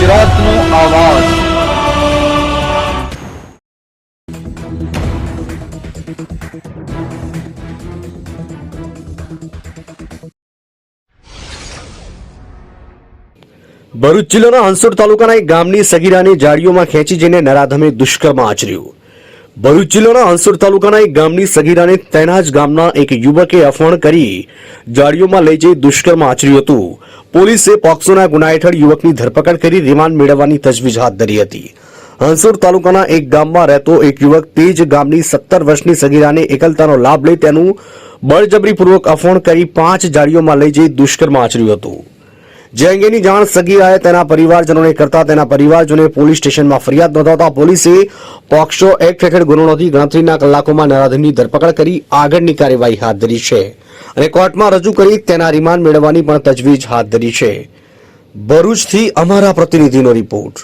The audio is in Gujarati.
ગુજરાતનો આવાજ। ભરૂચ જિલ્લાના હંસોડ તાલુકાના એક ગામની સગીરાને જાળીઓમાં ખેંચી જઈને નરાધમે દુષ્કર્મ આચર્યું। ભરૂચ જિલ્લાના હંસોડ તાલુકાના એક ગામની સગીરાને તેના જ ગામના એક યુવકે અપહરણ કરી જાળીઓમાં લઈ જઈ દુષ્કર્મ આચર્યું હતું। પોલીસે પોક્સોના ગુના હેઠળ યુવકની ધરપકડ કરી રિમાન્ડ મેળવવાની તજવીજ હાથ ધરી હતી। હંસોડ તાલુકાના એક ગામમાં રહેતો એક યુવક તે જ ગામની 17 વર્ષની સગીરાને એકલતાનો લાભ લઈ તેનું બળજબરીપૂર્વક અપહરણ કરી 5 જાળીઓમાં લઈ જઈ દુષ્કર્મ આચર્યું હતું। જે અંગેની જાણ સગીરાએ તેના પરિવારજનોને કરતા તેના પરિવારજનોએ પોલીસ સ્ટેશનમાં ફરિયાદ નોંધાવતા પોલીસે પોક્સો એક્ટ હેઠળ ગુનો નોંધી ગણતરીના કલાકોમાં નરાધમની ધરપકડ કરી આગળની કાર્યવાહી હાથ ધરી છે અને કોર્ટમાં રજૂ કરી તેના રિમાન્ડ મેળવવાની પણ તજવીજ હાથ ધરી છે। ભરૂચથી અમારા પ્રતિનિધિનો રિપોર્ટ।